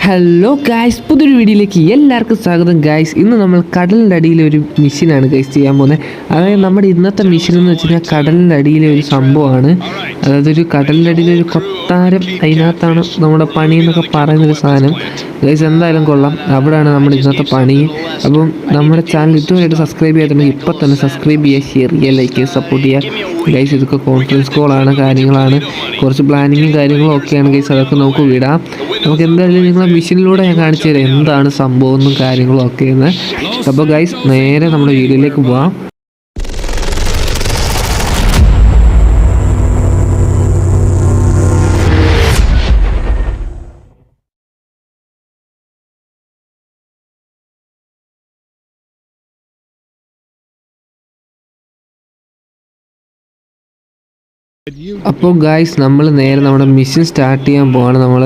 Hello guys, പുതിയൊരു വീഡിയോയിലേക്ക് എല്ലാവർക്കും സ്വാഗതം. ഗായ്സ്, ഇന്ന് നമ്മൾ കടലിൻ്റെ അടിയിലെ ഒരു മിഷനാണ് ഗായ്സ് ചെയ്യാൻ പോകുന്നത്. അതായത് നമ്മുടെ ഇന്നത്തെ മിഷൻ എന്ന് വെച്ച് കഴിഞ്ഞാൽ കടലിൻ്റെ അടിയിലെ ഒരു സംഭവമാണ്. അതായത് ഒരു കടലിൻ്റെ അടിയിലെ ഒരു കൊട്ടാരം, അതിനകത്താണ് നമ്മുടെ പണി എന്നൊക്കെ പറയുന്നൊരു സാധനം. ഗായ്സ് എന്തായാലും കൊള്ളാം, അവിടെയാണ് നമ്മുടെ ഇന്നത്തെ പണി. അപ്പം നമ്മുടെ ചാനൽ ഇതുവരെയായിട്ട് സബ്സ്ക്രൈബ് ചെയ്യാത്തുണ്ടെങ്കിൽ ഇപ്പം തന്നെ സബ്സ്ക്രൈബ് ചെയ്യുക, ഷെയർ ചെയ്യുക, ലൈക്ക് ചെയ്യുക, സപ്പോർട്ട് ചെയ്യുക. ഗൈസ് ഇതൊക്കെ കോൺഫറൻസ് കോളാണ്, കാര്യങ്ങളാണ്, കുറച്ച് പ്ലാനിങ്ങും കാര്യങ്ങളും ഒക്കെയാണ് ഗൈസ്. അതൊക്കെ നമുക്ക് വിടാം. നമുക്ക് എന്തായാലും നിങ്ങളെ മിഷനിലൂടെ ഞാൻ കാണിച്ചു തരാം എന്താണ് സംഭവമെന്നും കാര്യങ്ങളും ഒക്കെയെന്ന്. അപ്പോൾ ഗൈസ് നേരെ നമ്മുടെ വീഡിയോയിലേക്ക് പോവാം. അപ്പോൾ ഗായ്സ് നമ്മൾ നേരെ നമ്മുടെ മിഷൻ സ്റ്റാർട്ട് ചെയ്യാൻ പോവാണ്. നമ്മൾ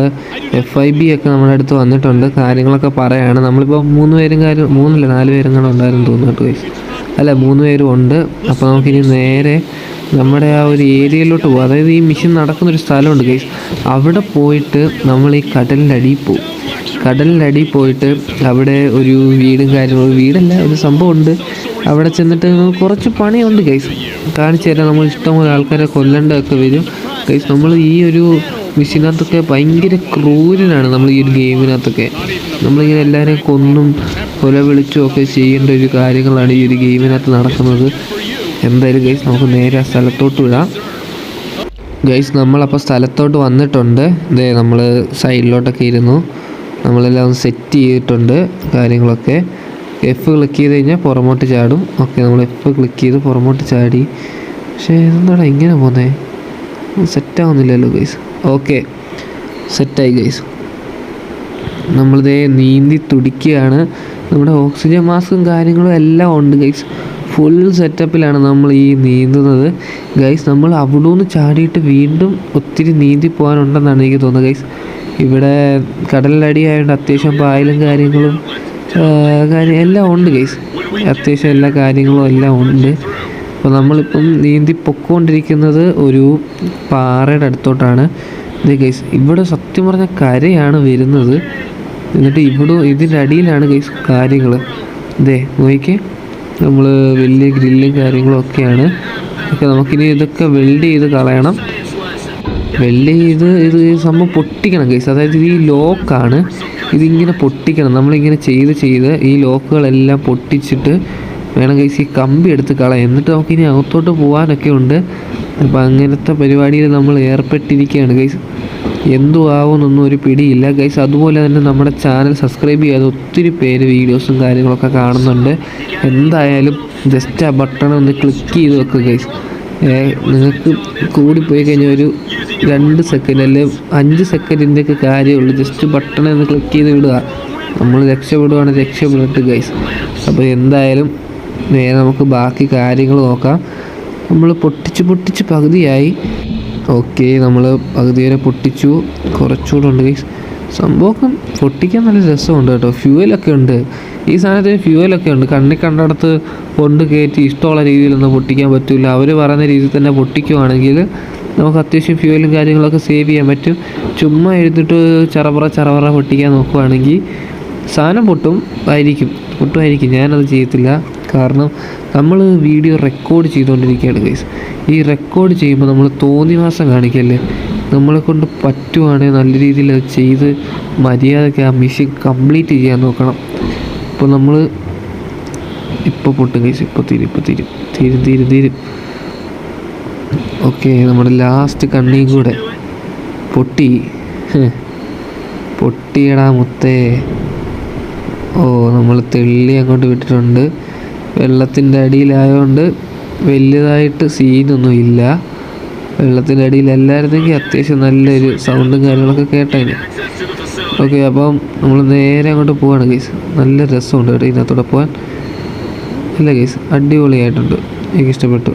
FIB ഒക്കെ നമ്മുടെ അടുത്ത് വന്നിട്ടുണ്ട്, കാര്യങ്ങളൊക്കെ പറയുകയാണ്. നമ്മളിപ്പോൾ 3 പേരും 4 പേരും കൂടെ ഉണ്ടായിരുന്നു തോന്നുന്നു ഗൈസ്. അല്ല 3 പേരും ഉണ്ട്. അപ്പോൾ നമുക്കിനി നേരെ നമ്മുടെ ആ ഒരു ഏരിയയിലോട്ട് പോകും. അതായത് ഈ മിഷൻ നടക്കുന്നൊരു സ്ഥലമുണ്ട് ഗൈസ്, അവിടെ പോയിട്ട് നമ്മൾ ഈ കടലിൻ്റെ അടിയിൽ പോകും. കടലിൻ്റെ അടിയിൽ പോയിട്ട് അവിടെ ഒരു വീടും കാര്യങ്ങളും, വീടല്ല ഒരു സംഭവമുണ്ട്. അവിടെ ചെന്നിട്ട് കുറച്ച് പണിയുണ്ട് ഗൈസ്, കാണിച്ചു തരാം. നമ്മൾ ഇഷ്ടംപോലെ ആൾക്കാരെ കൊല്ലേണ്ടതൊക്കെ വരും ഗൈസ്. നമ്മൾ ഈ ഒരു മിഷീനകത്തൊക്കെ ഭയങ്കര ക്രൂരനാണ്. നമ്മൾ ഈ ഒരു ഗെയിമിനകത്തൊക്കെ നമ്മളിങ്ങനെ എല്ലാവരെയും കൊന്നും കൊല വിളിച്ചും ഒക്കെ ചെയ്യേണ്ട ഒരു കാര്യങ്ങളാണ് ഈ ഒരു ഗെയിമിനകത്ത് നടക്കുന്നത്. എന്തായാലും ഗൈസ് നമുക്ക് നേരെ ആ സ്ഥലത്തോട്ട് വിടാം. ഗൈസ് നമ്മളപ്പോൾ സ്ഥലത്തോട്ട് വന്നിട്ടുണ്ട്. ഇതേ നമ്മൾ സൈഡിലോട്ടൊക്കെ ഇരുന്നു, നമ്മളെല്ലാം ഒന്ന് സെറ്റ് ചെയ്തിട്ടുണ്ട് കാര്യങ്ങളൊക്കെ. F ക്ലിക്ക് ചെയ്ത് കഴിഞ്ഞാൽ പുറമോട്ട് ചാടും. ഓക്കെ, നമ്മൾ F ക്ലിക്ക് ചെയ്ത് പുറമോട്ട് ചാടി. പക്ഷേ എന്താണ് ഇങ്ങനെ പോകുന്നത്? സെറ്റാവുന്നില്ലല്ലോ ഗൈസ്. ഓക്കെ, സെറ്റായി ഗൈസ്. നമ്മളിതേ നീന്തി തുടിക്കുകയാണ്. നമ്മുടെ ഓക്സിജൻ മാസ്കും കാര്യങ്ങളും എല്ലാം ഉണ്ട് ഗൈസ്. ഫുൾ സെറ്റപ്പിലാണ് നമ്മൾ ഈ നീന്തുന്നത് ഗൈസ്. നമ്മൾ അവിടെ നിന്ന് ചാടിയിട്ട് വീണ്ടും ഒത്തിരി നീന്തി പോകാനുണ്ടെന്നാണ് എനിക്ക് തോന്നുന്നത് ഗൈസ്. ഇവിടെ കടലിലടി ആയതുകൊണ്ട് അത്യാവശ്യം പായലും കാര്യങ്ങളും എല്ലാം ഉണ്ട് ഗൈസ്. അത്യാവശ്യം എല്ലാ കാര്യങ്ങളും എല്ലാം ഉണ്ട്. അപ്പോൾ നമ്മളിപ്പം നീന്തി പൊക്കോണ്ടിരിക്കുന്നത് ഒരു പാറയുടെ അടുത്തോട്ടാണ്. ഇത് ഗൈസ് ഇവിടെ സത്യം പറഞ്ഞ കരയാണ് വരുന്നത്. എന്നിട്ട് ഇതിൻ്റെ അടിയിലാണ് ഗൈസ് കാര്യങ്ങൾ. ഇതേ നോക്കിക്കേ, നമ്മൾ വലിയ ഗ്രില്ലും കാര്യങ്ങളും ഒക്കെയാണ്. ഓക്കെ, നമുക്കിനി ഇതൊക്കെ വെൽഡ് ചെയ്ത് കളയണം. വെൽഡ് ചെയ്ത് ഇത് സംഭവം പൊട്ടിക്കണം ഗൈസ്. അതായത് ഈ ലോക്കാണ്, ഇതിങ്ങനെ പൊട്ടിക്കണം. നമ്മളിങ്ങനെ ചെയ്ത് ഈ ലോക്കുകളെല്ലാം പൊട്ടിച്ചിട്ട് വേണം ഗൈസ് ഈ കമ്പി എടുത്ത് കളയാം. എന്നിട്ട് നമുക്കിനി അകത്തോട്ട് പോകാനൊക്കെ ഉണ്ട്. അപ്പോൾ അങ്ങനത്തെ പരിപാടിയിൽ നമ്മൾ ഏർപ്പെട്ടിരിക്കുകയാണ് ഗൈസ്. എന്തു ആവുമെന്നൊന്നും ഒരു പിടിയില്ല ഗൈസ്. അതുപോലെ തന്നെ നമ്മുടെ ചാനൽ സബ്സ്ക്രൈബ് ചെയ്യാതെ ഒത്തിരി പേര് വീഡിയോസും കാര്യങ്ങളൊക്കെ കാണുന്നുണ്ട്. എന്തായാലും ജസ്റ്റ് ആ ബട്ടൺ ഒന്ന് ക്ലിക്ക് ചെയ്ത് വെക്കുക ഗൈസ്. നിങ്ങൾക്ക് കൂടിപ്പോയി കഴിഞ്ഞാൽ ഒരു 2 സെക്കൻഡ് അല്ലെങ്കിൽ 5 സെക്കൻഡിൻ്റെയൊക്കെ കാര്യമുള്ളൂ. ജസ്റ്റ് ബട്ടൺ ഒന്ന് ക്ലിക്ക് ചെയ്ത് വിടുക. നമ്മൾ രക്ഷപ്പെടുവാണെങ്കിൽ രക്ഷപ്പെട്ട് ഗൈസ്. അപ്പോൾ എന്തായാലും നേരെ നമുക്ക് ബാക്കി കാര്യങ്ങൾ നോക്കാം. നമ്മൾ പൊട്ടിച്ച് പകുതിയായി. ഓക്കെ, നമ്മൾ പകുതി വരെ പൊട്ടിച്ചു. കുറച്ചുകൂടെ ഉണ്ട് ഗൈസ്. സംഭവം പൊട്ടിക്കാൻ നല്ല രസമുണ്ട് കേട്ടോ. ഫ്യൂവലൊക്കെ ഉണ്ട് ഈ സാധനത്തിന്, ഫ്യൂവലൊക്കെ ഉണ്ട്. കണ്ടിടത്ത് കൊണ്ട് കയറ്റി ഇഷ്ടമുള്ള രീതിയിലൊന്നും പൊട്ടിക്കാൻ പറ്റില്ല. അവർ പറയുന്ന രീതിയിൽ തന്നെ പൊട്ടിക്കുവാണെങ്കിൽ നമുക്ക് അത്യാവശ്യം ഫ്യൂവലും കാര്യങ്ങളൊക്കെ സേവ് ചെയ്യാൻ പറ്റും. ചുമ്മാ എഴുതിട്ട് ചറപറ പൊട്ടിക്കാൻ നോക്കുവാണെങ്കിൽ സാധനം പൊട്ടുമായിരിക്കും. ഞാനത് ചെയ്യത്തില്ല. കാരണം നമ്മൾ വീഡിയോ റെക്കോർഡ് ചെയ്തുകൊണ്ടിരിക്കുകയാണ് ഗൈസ്. ഈ റെക്കോർഡ് ചെയ്യുമ്പോൾ നമ്മൾ തോന്നിവാസം കാണിക്കല്ലേ. നമ്മളെ കൊണ്ട് പറ്റുവാണെങ്കിൽ നല്ല രീതിയിൽ അത് ചെയ്ത് മര്യാദയ്ക്ക് ആ മിഷൻ കംപ്ലീറ്റ് ചെയ്യാൻ നോക്കണം. ഇപ്പോൾ നമ്മൾ ഇപ്പോൾ പൊട്ടും ഗൈസ്. ഇപ്പോൾ തീരും. ഓക്കെ, നമ്മുടെ ലാസ്റ്റ് കണ്ണിയും കൂടെ പൊട്ടിയടാ മുത്തേ. ഓ, നമ്മൾ തെള്ളി അങ്ങോട്ട് വിട്ടിട്ടുണ്ട്. വെള്ളത്തിൻ്റെ അടിയിലായതുകൊണ്ട് വലിയതായിട്ട് സീനൊന്നും ഇല്ല. വെള്ളത്തിൻ്റെ അടിയിലല്ലായിരുന്നെങ്കിൽ അത്യാവശ്യം നല്ലൊരു സൗണ്ടും കാര്യങ്ങളൊക്കെ കേട്ടതിന്. ഓക്കെ, അപ്പം നമ്മൾ നേരെ അങ്ങോട്ട് പോവാണ് ഗൈസ്. നല്ല രസമുണ്ട് കേട്ടോ ഇതിനകത്തൂടെ പോകാൻ. അല്ല ഗൈസ്, അടിപൊളിയായിട്ടുണ്ട്, എനിക്ക് ഇഷ്ടപ്പെട്ടു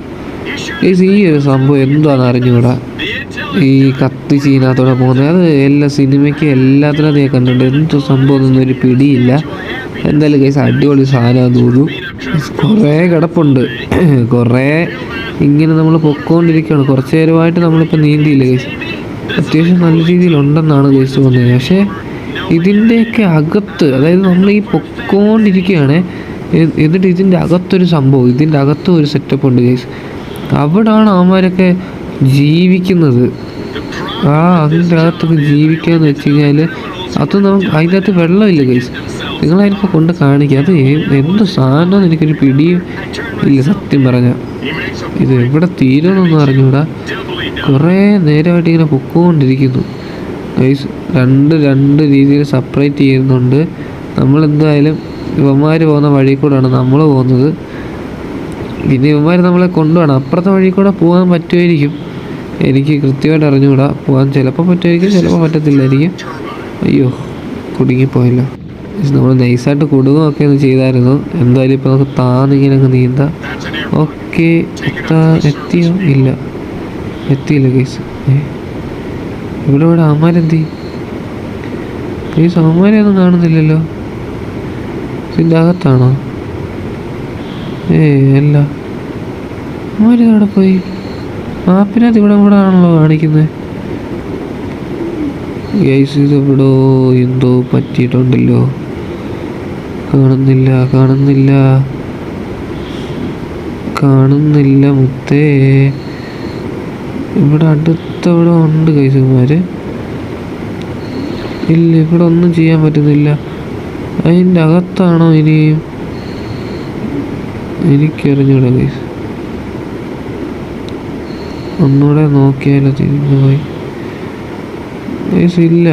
ഗൈസ്. ഈ ഒരു സംഭവം എന്താണെന്ന് അറിഞ്ഞുകൂടാ, ഈ കത്തി ചീനകത്തോടെ പോകുന്നത്. അത് എല്ലാ സിനിമയ്ക്ക് എല്ലാത്തിനും ഞാൻ കണ്ടിട്ടുണ്ട്. എന്ത് സംഭവം ഒന്നും ഒരു പിടിയില്ല. എന്തായാലും ഗൈസ് അടിപൊളി സാധനമാണെന്ന് തോന്നുന്നു. കുറേ കിടപ്പുണ്ട്, കുറേ ഇങ്ങനെ നമ്മൾ പൊക്കോണ്ടിരിക്കുകയാണ്. കുറച്ച് നേരമായിട്ട് നമ്മളിപ്പോൾ നീന്തിയില്ല ഗൈസ്. അത്യാവശ്യം നല്ല രീതിയിലുണ്ടെന്നാണ് ഗൈസ് തോന്നുന്നത്. പക്ഷേ ഇതിൻ്റെയൊക്കെ അകത്ത്, അതായത് നമ്മൾ ഈ പൊക്കോണ്ടിരിക്കുകയാണ്, എന്നിട്ട് ഇതിൻ്റെ അകത്തൊരു സംഭവം, ഇതിൻ്റെ അകത്തും ഒരു സെറ്റപ്പ് ഉണ്ട് ഗൈസ്. അവിടാണ് അവന്മാരൊക്കെ ജീവിക്കുന്നത്. അതിൻ്റെ അകത്തൊക്കെ ജീവിക്കാന്ന് വെച്ച് കഴിഞ്ഞാൽ അത് നമുക്ക് അതിൻ്റെ അകത്ത് വെള്ളമില്ല ഗൈസ്. നിങ്ങളതിനൊക്കെ കൊണ്ട് കാണിക്കുക. അത് എന്ത് സാധനം എനിക്കൊരു പിടിയും ഇല്ല സത്യം പറഞ്ഞാൽ. ഇത് എവിടെ തീരുമെന്നൊന്നും അറിഞ്ഞൂടാ. കുറേ നേരമായിട്ട് ഇങ്ങനെ പൊക്കോണ്ടിരിക്കുന്നു ഗൈസ്. രണ്ട് രീതിയിൽ സെപ്പറേറ്റ് ചെയ്യുന്നുണ്ട്. നമ്മളെന്തായാലും ഇവന്മാർ പോകുന്ന വഴി കൂടെയാണ് നമ്മൾ പോകുന്നത്. പിന്നെ ഇവന്മാർ നമ്മളെ കൊണ്ടുപോകണം. അപ്പുറത്തെ വഴി കൂടെ പോകാൻ പറ്റുമായിരിക്കും, എനിക്ക് കൃത്യമായിട്ട് അറിഞ്ഞുകൂടാ. പോകാൻ ചിലപ്പോൾ പറ്റുമായിരിക്കും, ചിലപ്പോൾ പറ്റത്തില്ലായിരിക്കും. അയ്യോ, കുടുങ്ങിപ്പോയല്ലോ. നമ്മൾ നൈസായിട്ട് കുടുങ്ങുമൊക്കെ ഒന്ന് ചെയ്തായിരുന്നു. എന്തായാലും ഇപ്പോൾ നമുക്ക് താന്നിങ്ങനെ അങ്ങ് നീന്താം. ഓക്കെ, എത്തിയോ? ഇല്ല, എത്തിയില്ല ഗൈസ്. ഇവിടെ അമ്മാരെന്തി ഗൈസ്? അമ്മാരെയൊന്നും കാണുന്നില്ലല്ലോ. ഇതിൻ്റെ അകത്താണോ? അല്ല, അമ്മാരിതവിടെ പോയി. മാപ്പിനകത്ത് ഇവിടെ ആണല്ലോ കാണിക്കുന്നത് ഗൈസ്. ഇതിവിടോ എന്തോ പറ്റിയിട്ടുണ്ടല്ലോ. കാണുന്നില്ല മുത്തേ. ഇവിടെ അടുത്തവിടെ ഉണ്ട് ഗൈസ് ഇവന്മാര്. ഇല്ല, ഇവിടെ ഒന്നും ചെയ്യാൻ പറ്റുന്നില്ല. അതിൻ്റെ അകത്താണോ ഇനിയും? എനിക്കറിഞ്ഞൂടാ ഗൈസ്. ഒന്നുകൂടെ നോക്കിയാലോ. തിരിഞ്ഞു പോയി ഗൈസ്. ഇല്ല,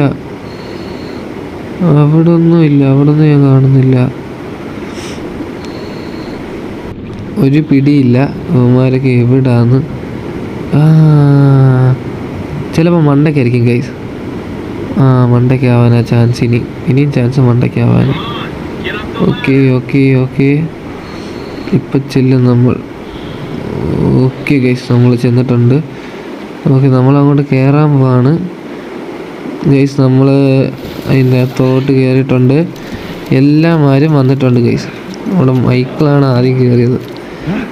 അവിടെ ഒന്നും ഇല്ല. അവിടെ ഒന്നും ഞാൻ കാണുന്നില്ല. ഒരു പിടിയില്ല അവന്മാരൊക്കെ എവിടാന്ന്. ചിലപ്പോൾ മണ്ടയ്ക്കായിരിക്കും ഗൈസ്. മണ്ടയ്ക്കാവാനാ ചാൻസ്. ഇനിയും ചാൻസ് മണ്ടയ്ക്കാവാൻ. ഓക്കെ ഇപ്പം ചെല്ലും നമ്മൾ. ഓക്കെ ഗൈസ്, നമ്മൾ ചെന്നിട്ടുണ്ട്. ഓക്കെ, നമ്മളങ്ങോട്ട് കയറാൻ പോവാണ് ഗൈസ്. നമ്മൾ അതിൻ്റെ അകത്തോട്ട് കയറിയിട്ടുണ്ട്. എല്ലാവരും വന്നിട്ടുണ്ട് ഗൈസ്. നമ്മുടെ മൈക്കിളാണ് ആദ്യം കയറിയത്.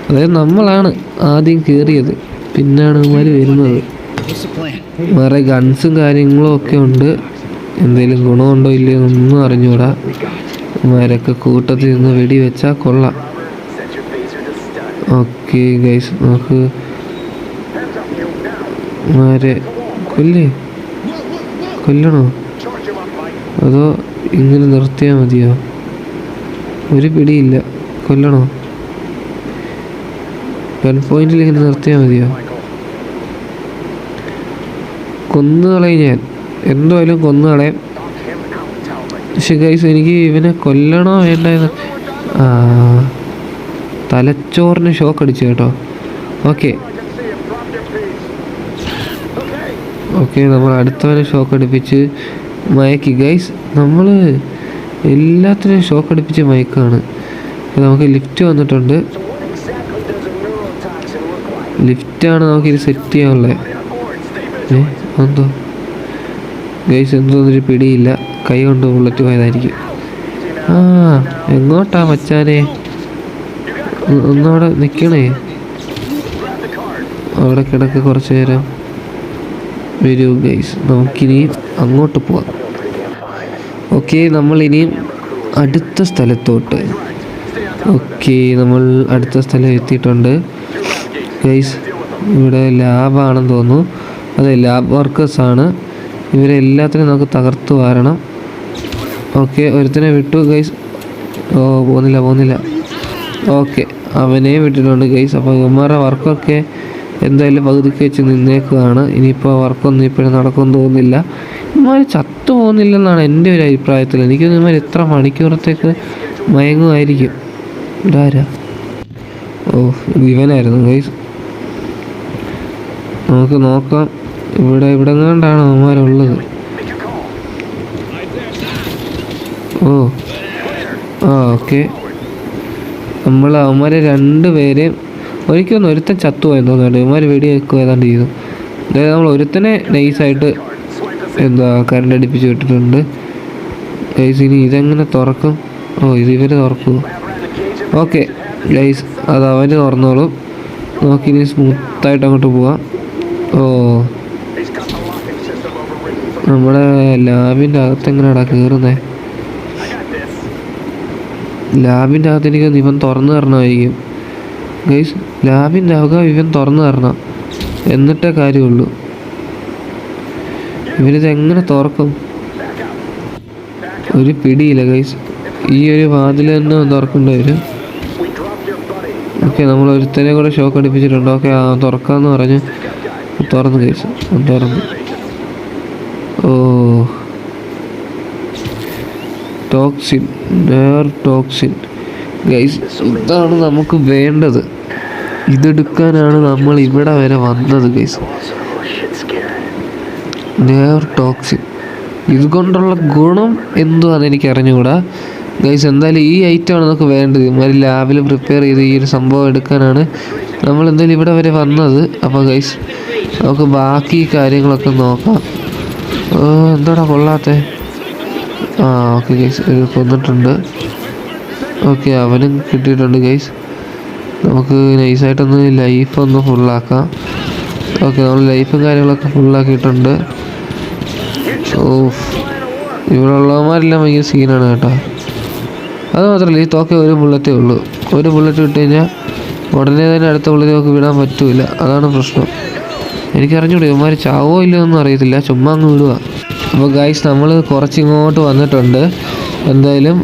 അതായത് നമ്മളാണ് ആദ്യം കയറിയത്, പിന്നാണ് ഇവന്മാർ വരുന്നത്. വേറെ ഗൺസും കാര്യങ്ങളും ഒക്കെ ഉണ്ട്. എന്തെങ്കിലും ഗുണമുണ്ടോ ഇല്ലയോ ഒന്നും അറിഞ്ഞൂടാ. ഇവന്മാരൊക്കെ കൂട്ടത്തിൽ നിന്ന് വെടി വെച്ചാൽ കൊള്ളാം. ഓക്കെ ഗൈസ്, നമുക്ക് ഇവന്മാരെ കൊല്ലണോ അതോ ഇങ്ങനെ നിർത്തിയാൽ മതിയോ? ഒരു പിടിയില്ല. കൊല്ലണോ? ഗൺ പോയിന്റിൽ ഇങ്ങനെ നിർത്തിയാൽ മതിയോ? കൊന്നുകളയും ഞാൻ, എന്തായാലും കൊന്നുകളയും. പക്ഷെ ഗൈസ്, എനിക്ക് ഇവനെ കൊല്ലണോ വേണ്ടായെന്ന്. തലച്ചോറിന് ഷോക്ക് അടിച്ചു കേട്ടോ. ഓക്കെ, നമ്മൾ അടുത്തവനെ ഷോക്ക് അടുപ്പിച്ച് മയക്കി ഗൈസ്. നമ്മൾ എല്ലാത്തിനും ഷോക്ക് അടുപ്പിച്ച് മയക്കാണ്. നമുക്ക് ലിഫ്റ്റ് വന്നിട്ടുണ്ട്. ലിഫ്റ്റാണ് നമുക്കിത് സെറ്റ് ചെയ്യാനുള്ളത്. എന്തോ ഗൈസ്, എന്തോന്നൊരു പിടിയില്ല. കൈ കൊണ്ട് ബുള്ളറ്റ് പോയതായിരിക്കും. എങ്ങോട്ടാ മച്ചാനെ? ഒന്നവിടെ നിൽക്കണേ. അവിടെ കിടക്ക് കുറച്ച് നേരം. വരൂ ഗൈസ്, നമുക്കിനി അങ്ങോട്ട് പോവാം. ഓക്കെ, നമ്മളിനിയും അടുത്ത സ്ഥലത്തോട്ട്. നമ്മൾ അടുത്ത സ്ഥലം എത്തിയിട്ടുണ്ട് ഗൈസ്. ഇവിടെ ലാബാണെന്ന് തോന്നുന്നു. അതെ, ലാബ് വർക്കേഴ്സാണ്. ഇവരെല്ലാത്തിനും നമുക്ക് തകർത്ത് വാരണം. ഓക്കെ, ഒരുത്തനെ വിട്ടു ഗൈസ്. പോകുന്നില്ല. ഓക്കെ, അവനെ വിട്ടിട്ടുണ്ട് ഗൈസ്. അപ്പോൾ ഇവന്മാരുടെ വർക്കൊക്കെ എന്തായാലും പകുതിക്ക് വെച്ച് നിന്നേക്കുകയാണ്. ഇനിയിപ്പോൾ വർക്കൊന്നും ഇപ്പോഴും നടക്കുമെന്ന് തോന്നുന്നില്ല. ഇവന്മാർ ചത്തു പോകുന്നില്ലെന്നാണ് എൻ്റെ ഒരു അഭിപ്രായത്തിൽ. എനിക്ക് ഇവന്മാർ എത്ര മണിക്കൂറത്തേക്ക് മയങ്ങുമായിരിക്കും. ഇതാരാ? ഇവനായിരുന്നു ഗൈസ്. നമുക്ക് നോക്കാം. ഇവിടെ എങ്ങാണ്ടാണ് അവന്മാരുള്ളത്. ഓക്കെ, നമ്മൾ അവന്മാരെ രണ്ടുപേരെയും ഒരിക്കലും ഒരുത്തൻ ചത്തുപോയെന്ന് തോന്നുന്നുണ്ട്. ഇവന്മാർ വെടി വെക്കുക ഏതാണ്ട് ചെയ്തു. അതായത് നമ്മൾ ഒരുത്തനെ നൈസായിട്ട് കറണ്ട് അടുപ്പിച്ച് വിട്ടിട്ടുണ്ട് ഗൈസ്. ഇനി ഇതെങ്ങനെ തുറക്കും? ഇത് ഇവർ തുറക്കുമോ? ഓക്കെ ഗൈസ്, അത് അവർ തുറന്നോളും. നമുക്കിനി സ്മൂത്തായിട്ട് അങ്ങോട്ട് പോവാം. നമ്മുടെ ലാബിൻ്റെ അകത്ത് എങ്ങനെയാടാ കയറുന്നത്? ലാബിൻ്റെ അകത്ത് എനിക്ക് ഇവൻ തുറന്നു തരണമായിരിക്കും ഗൈസ്. ലാബിൻ്റെ അകം ഇവൻ തുറന്നു തരണം, എന്നിട്ടേ കാര്യമുള്ളൂ. ഇവനിത് എങ്ങനെ തുറക്കും? ഒരു പിടിയില്ല ഗൈസ്. ഈ ഒരു വാതിൽ തന്നെ തുറക്കേണ്ടി വരും. ഓക്കെ, നമ്മൾ ഒരുത്തനെ കൂടെ ഷോക്ക് അടിപ്പിച്ചിട്ടുണ്ട്. ഓക്കെ, തുറക്കാമെന്ന് പറഞ്ഞ് തുറന്നു ഗൈസ്, തുറന്നു. ഓ, ടോക്സിൻ, ടോക്സിൻ ഗൈസ്, ഇതാണ് നമുക്ക് വേണ്ടത്. ഇതെടുക്കാനാണ് നമ്മൾ ഇവിടെ വരെ വന്നത് ഗൈസ്. ടോക്സിൻ ഇതുകൊണ്ടുള്ള ഗുണം എന്തുവാന്ന് എനിക്ക് അറിഞ്ഞുകൂടാ ഗൈസ്. എന്തായാലും ഈ ഐറ്റമാണ് നമുക്ക് വേണ്ടത്. ഇമാതിരി ലാബിൽ പ്രിപ്പയർ ചെയ്ത് ഈ ഒരു സംഭവം എടുക്കാനാണ് നമ്മൾ എന്തായാലും ഇവിടെ വരെ വന്നത്. അപ്പോൾ ഗൈസ് നമുക്ക് ബാക്കി കാര്യങ്ങളൊക്കെ നോക്കാം. എന്താടാ കൊള്ളാത്തേ? ഓക്കെ ഗൈസ്, കൊന്നിട്ടുണ്ട്. ഓക്കെ, അവനും കിട്ടിയിട്ടുണ്ട് ഗൈസ്. നമുക്ക് നൈസായിട്ടൊന്ന് ലൈഫൊന്ന് ഫുള്ളാക്കാം. ഓക്കെ, നമ്മൾ ലൈഫും കാര്യങ്ങളൊക്കെ ഫുള്ളാക്കിയിട്ടുണ്ട്. ഇവിടെ ഉള്ളവന്മാരെല്ലാം ഭയങ്കര സീനാണ് കേട്ടോ. അത് മാത്രമല്ല, ഈ തോക്കെ ഒരു ബുള്ളറ്റേ ഉള്ളൂ. ഒരു ബുള്ളറ്റ് ഇട്ട് കഴിഞ്ഞാൽ ഉടനെ തന്നെ അടുത്ത ബുള്ളറ്റ് നമുക്ക് വിടാൻ പറ്റൂല. അതാണ് പ്രശ്നം. എനിക്കറിഞ്ഞൂടെ ഇവന്മാർ ചാവോ ഇല്ലയൊന്നും അറിയത്തില്ല, ചുമ്മാ അങ്ങ് വിടുക. അപ്പോൾ ഗൈസ് നമ്മൾ കുറച്ചിങ്ങോട്ട് വന്നിട്ടുണ്ട്. എന്തായാലും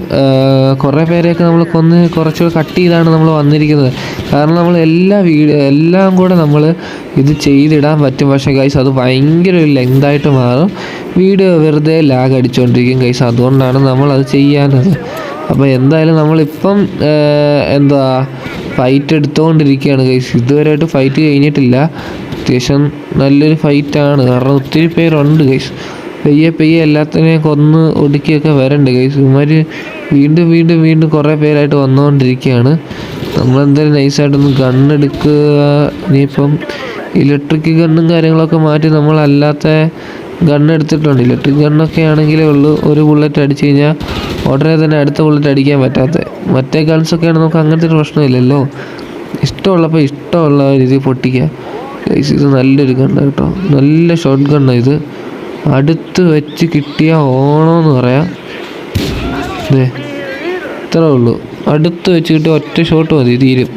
കുറേ പേരെയൊക്കെ നമ്മൾ കൊന്ന് കുറച്ചുകൂടെ കട്ട് ചെയ്താണ് നമ്മൾ വന്നിരിക്കുന്നത്. കാരണം നമ്മൾ എല്ലാം കൂടെ നമ്മൾ ഇത് ചെയ്തിടാൻ പറ്റും. പക്ഷേ ഗൈസ് അത് ഭയങ്കര ഒരു ലെങ്തായിട്ട് മാറും. വീഡിയോ വെറുതെ ലാഗ് അടിച്ചുകൊണ്ടിരിക്കും ഗൈസ്. അതുകൊണ്ടാണ് നമ്മളത് ചെയ്യാനത്. അപ്പോൾ എന്തായാലും നമ്മളിപ്പം ഫൈറ്റ് എടുത്തുകൊണ്ടിരിക്കുകയാണ് ഗൈസ്. ഇതുവരെയായിട്ട് ഫൈറ്റ് കഴിഞ്ഞിട്ടില്ല. അത്യാവശ്യം നല്ലൊരു ഫൈറ്റാണ്, കാരണം ഒത്തിരി പേരുണ്ട് ഗൈസ്. പെയ്യെ എല്ലാത്തിനെയും കൊന്ന് ഒടുക്കിയൊക്കെ വരണ്ട് ഗൈസ്. ഇവന്മാർ വീണ്ടും കുറേ പേരായിട്ട് വന്നുകൊണ്ടിരിക്കുകയാണ്. നമ്മളെന്തായാലും നൈസായിട്ടൊന്ന് ഗണ്ണെടുക്കുക. ഇനിയിപ്പം ഇലക്ട്രിക് ഗണ്ണും കാര്യങ്ങളൊക്കെ മാറ്റി നമ്മളല്ലാത്ത ഗണ്ണെടുത്തിട്ടുണ്ട്. ഇലക്ട്രിക് ഗണ്ണൊക്കെ ആണെങ്കിലേ ഉള്ളൂ ഒരു ബുള്ളറ്റ് അടിച്ചു കഴിഞ്ഞാൽ ഉടനെ തന്നെ അടുത്ത ബുള്ളറ്റ് അടിക്കാൻ പറ്റാത്ത. മറ്റേ ഗൺസൊക്കെയാണ് നമുക്ക് അങ്ങനത്തെ ഒരു പ്രശ്നമില്ലല്ലോ. ഇഷ്ടമുള്ളപ്പോൾ ഇഷ്ടമുള്ള രീതിയിൽ പൊട്ടിക്കുക ഗൈസ്. ഇത് നല്ലൊരു ഗണ്ണാണ് കേട്ടോ, നല്ല ഷോട്ട് ഗണ്ണാണ് ഇത്. അടുത്ത് വെച്ച് കിട്ടിയ ഓണമെന്ന് പറയാം. ഇത്രേ ഉള്ളൂ, അടുത്ത് വെച്ച് കിട്ടിയ ഒറ്റ ഷോട്ട് മതി, തീരും.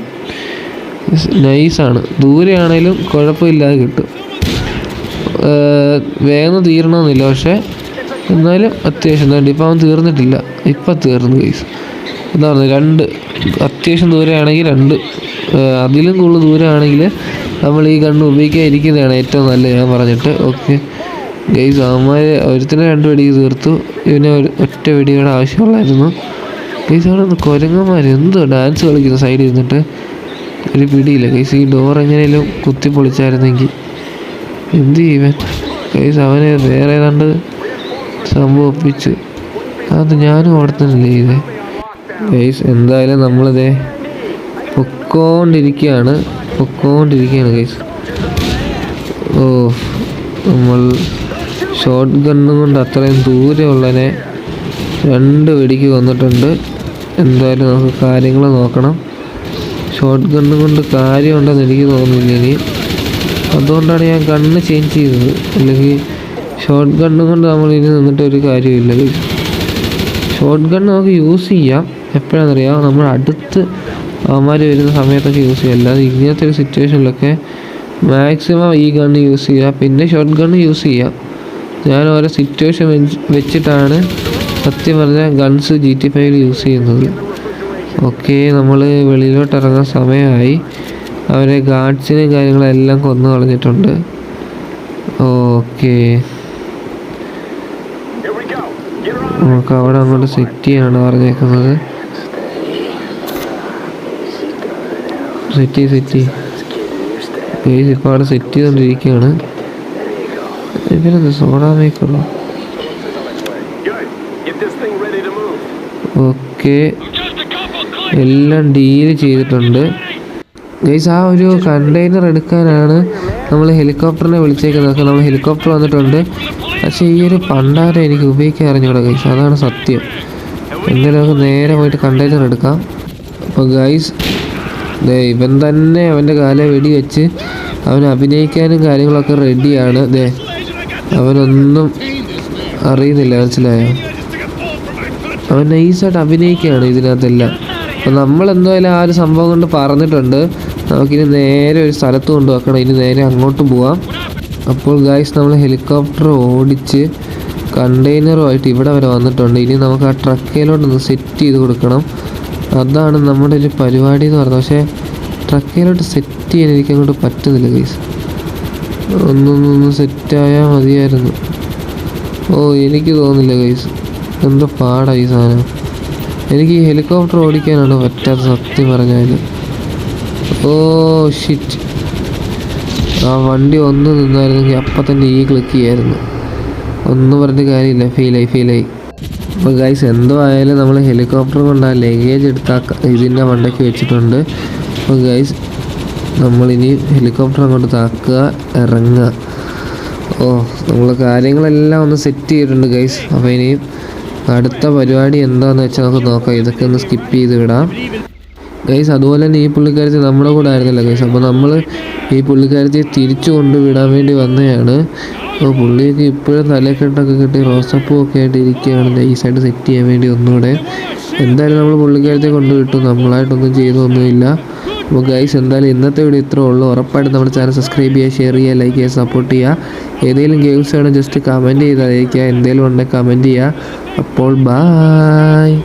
നൈസാണ്. ദൂരെയാണേലും കുഴപ്പമില്ലാതെ കിട്ടും. വേഗം തീരണമെന്നില്ല, പക്ഷേ എന്നാലും അത്യാവശ്യം വേണ്ട. ഇപ്പം അവൻ തീർന്നിട്ടില്ല, ഇപ്പം തീർന്നു ഗൈസ്. എന്താ പറയുക, അത്യാവശ്യം ദൂരെയാണെങ്കിൽ അതിലും കൂടുതൽ ദൂരമാണെങ്കിൽ നമ്മൾ ഈ ഗണ്ണ് ഉപയോഗിക്കാതിരിക്കുന്നതാണ് ഏറ്റവും നല്ലത് ഞാൻ പറഞ്ഞിട്ട്. ഓക്കെ ഗൈസ്, അവന്മാർ ഒരുത്തിനെ 2 വെടി തീർത്തു. ഇവനെ ഒറ്റ വെടിയുടെ ആവശ്യമുള്ളായിരുന്നു ഗൈസ്. അവിടെ കുരങ്ങന്മാർ എന്തോ ഡാൻസ് കളിക്കുന്നു സൈഡിൽ ഇരുന്നിട്ട്. ഒരു പിടിയില്ല ഗൈസ്. ഈ ഡോർ എങ്ങനെയും കുത്തി പൊളിച്ചായിരുന്നെങ്കിൽ എന്ത് ചെയ്യുവൻ ഗൈസ്. അവനെ വേറെ ഏതാണ്ട് സംഭവം ഒപ്പിച്ച് അത് ഞാനും അവിടെ തന്നെ ചെയ്തേ ഗൈസ്. എന്തായാലും നമ്മളിതേ പൊക്കോണ്ടിരിക്കുകയാണ് ഗൈസ്. നമ്മൾ ഷോട്ട് ഗണ്ണും കൊണ്ട് അത്രയും ദൂരമുള്ളതിനെ 2 വെടിക്ക് കൊന്നിട്ടുണ്ട്. എന്തായാലും നമുക്ക് കാര്യങ്ങൾ നോക്കണം. ഷോട്ട് ഗണ്ണും കൊണ്ട് കാര്യമുണ്ടെന്ന് എനിക്ക് തോന്നുന്നില്ല ഇനി. അതുകൊണ്ടാണ് ഞാൻ ഗണ്ണ് ചേഞ്ച് ചെയ്തത്. അല്ലെങ്കിൽ ഷോട്ട് ഗണ്ണും കൊണ്ട് നമ്മൾ ഇനി നിന്നിട്ട് ഒരു കാര്യമില്ല. ഷോട്ട് ഗണ്ണ് നമുക്ക് യൂസ് ചെയ്യാം എപ്പോഴാണെന്നറിയാം, നമ്മൾ അടുത്ത് അവന്മാർ വരുന്ന സമയത്തൊക്കെ യൂസ് ചെയ്യാം. അല്ലാതെ ഇങ്ങനത്തെ ഒരു സിറ്റുവേഷനിലൊക്കെ മാക്സിമം ഈ ഗണ്ണ് യൂസ് ചെയ്യുക, പിന്നെ ഷോട്ട് ഗണ്ണ് യൂസ് ചെയ്യാം. ഞാൻ ഓരോ സിറ്റുവേഷൻ വെച്ചിട്ടാണ് സത്യം പറഞ്ഞാൽ ഗൺസ് GTA5 യൂസ് ചെയ്യുന്നത്. ഓക്കെ, നമ്മൾ വെളിയിലോട്ട് ഇറങ്ങാൻ സമയമായി. അവരെ ഗാർഡ്സിനെയും കാര്യങ്ങളെല്ലാം കൊന്നു കളഞ്ഞിട്ടുണ്ട്. ഓക്കെ, നമുക്ക് അവിടെ അങ്ങോട്ട് സെറ്റ് ചെയ്യാനാണ് പറഞ്ഞേക്കുന്നത്. സെറ്റ് ഇപ്പോൾ അവിടെ സെറ്റ് ചെയ്തുകൊണ്ടിരിക്കുകയാണ്. ഇവരെന്താ സോഡാ മേക്കുള്ളൂ. ഓക്കെ, എല്ലാം ഡീല് ചെയ്തിട്ടുണ്ട് ഗൈസ്. ആ ഒരു കണ്ടെയ്നർ എടുക്കാനാണ് നമ്മൾ ഹെലികോപ്റ്ററിനെ വിളിച്ചേക്കുന്നത്. നമ്മൾ ഹെലികോപ്റ്റർ വന്നിട്ടുണ്ട്, പക്ഷേ ഈ ഒരു പണ്ടാരം എനിക്ക് ഉപയോഗിക്കാൻ അറിഞ്ഞൂടാ ഗൈസ്, അതാണ് സത്യം. എന്തായാലും നമുക്ക് നേരെ പോയിട്ട് കണ്ടെയ്നർ എടുക്കാം. അപ്പോൾ ഗൈസ് ഇവൻ തന്നെ അവൻ്റെ കാലെ വെടി വെച്ച് അവൻ അഭിനയിക്കാനും കാര്യങ്ങളൊക്കെ റെഡിയാണ്. അവനൊന്നും അറിയുന്നില്ല, മനസ്സിലായോ? അവൻ നൈസായിട്ട് അഭിനയിക്കുകയാണ് ഇതിനകത്തെല്ലാം. അപ്പം നമ്മളെന്തായാലും ആ ഒരു സംഭവം കൊണ്ട് പറഞ്ഞിട്ടുണ്ട്, നമുക്കിനി നേരെ ഒരു സ്ഥലത്ത് കൊണ്ടുവെക്കണം, ഇനി നേരെ അങ്ങോട്ട് പോവാം. അപ്പോൾ ഗൈസ് നമ്മൾ ഹെലികോപ്റ്റർ ഓടിച്ച് കണ്ടെയ്നറുമായിട്ട് ഇവിടെ വരെ വന്നിട്ടുണ്ട്. ഇനി നമുക്ക് ആ ട്രക്കയിലോട്ടൊന്ന് സെറ്റ് ചെയ്ത് കൊടുക്കണം. അതാണ് നമ്മുടെ ഒരു പരിപാടി എന്ന് പറഞ്ഞത്. പക്ഷേ ട്രക്കയിലോട്ട് സെറ്റ് ചെയ്യാൻ എനിക്ക് അങ്ങോട്ട് പറ്റുന്നില്ല ഗൈസ്. ഒന്നൊന്നൊന്ന് സെറ്റായാൽ മതിയായിരുന്നു. എനിക്ക് തോന്നുന്നില്ല ഗൈസ്, എന്തോ പാടായി സാധനം. എനിക്ക് ഈ ഹെലികോപ്റ്റർ ഓടിക്കാനാണ് പറ്റാത്ത, സത്യം പറഞ്ഞാൽ. ഷിറ്റ്, ആ വണ്ടി ഒന്ന് നിന്നായിരുന്നെങ്കിൽ അപ്പം തന്നെ ക്ലിക്ക് ചെയ്യായിരുന്നു. ഒന്നും പറഞ്ഞിട്ട് കാര്യമില്ല, ഫെയിലായി. അപ്പോൾ ഗൈസ് എന്തോ ആയാലും നമ്മൾ ഹെലികോപ്റ്റർ കൊണ്ട് ആ ലഗേജ് എടുത്ത് ഇതിൻ്റെ മണ്ടയ്ക്ക് വെച്ചിട്ടുണ്ട്. അപ്പോൾ ഗൈസ് നമ്മളിനി ഹെലികോപ്റ്റർ അങ്ങോട്ട് താക്കുക, ഇറങ്ങുക. നമ്മൾ കാര്യങ്ങളെല്ലാം ഒന്ന് സെറ്റ് ചെയ്തിട്ടുണ്ട് ഗൈസ്. അപ്പോൾ ഇനി അടുത്ത പരിപാടി എന്താണെന്ന് വെച്ചാൽ നമുക്ക് നോക്കാം. ഇതൊക്കെ ഒന്ന് സ്കിപ്പ് ചെയ്ത് വിടാം ഗൈസ്. അതുപോലെ തന്നെ ഈ പുള്ളിക്കാരത്തി നമ്മുടെ കൂടെ ആയിരുന്നില്ല ഗൈസ്. അപ്പോൾ നമ്മൾ ഈ പുള്ളിക്കാരത്തിയെ തിരിച്ചു കൊണ്ടുവിടാൻ വേണ്ടി വന്നതാണ്. അപ്പോൾ പുള്ളിയൊക്കെ ഇപ്പോഴും തലക്കെട്ടൊക്കെ കെട്ടി റോസപ്പൂ ഒക്കെ ആയിട്ട് ഇരിക്കുകയാണ്, നൈസായിട്ട് സെറ്റ് ചെയ്യാൻ വേണ്ടി ഒന്നുകൂടെ. എന്തായാലും നമ്മൾ പുള്ളിക്കാരത്തെ കൊണ്ടുവിട്ടു, നമ്മളായിട്ടൊന്നും ചെയ്തൊന്നുമില്ല. അപ്പോൾ ഗൈസ് എന്തായാലും ഇന്നത്തെ വീഡിയോ ഇത്രേ ഉള്ളൂ. ഉറപ്പായിട്ടും നമ്മുടെ ചാനൽ സബ്സ്ക്രൈബ് ചെയ്യുക, ഷെയർ ചെയ്യുക, ലൈക്ക് ചെയ്യുക, സപ്പോർട്ട് ചെയ്യുക. ഏതെങ്കിലും ഗെയിംസ് വേണം ജസ്റ്റ് കമൻറ്റ് ചെയ്ത് അറിയിക്കുക, എന്തെങ്കിലും ഉണ്ടെങ്കിൽ കമൻറ്റ് ചെയ്യുക. അപ്പോൾ ബൈ.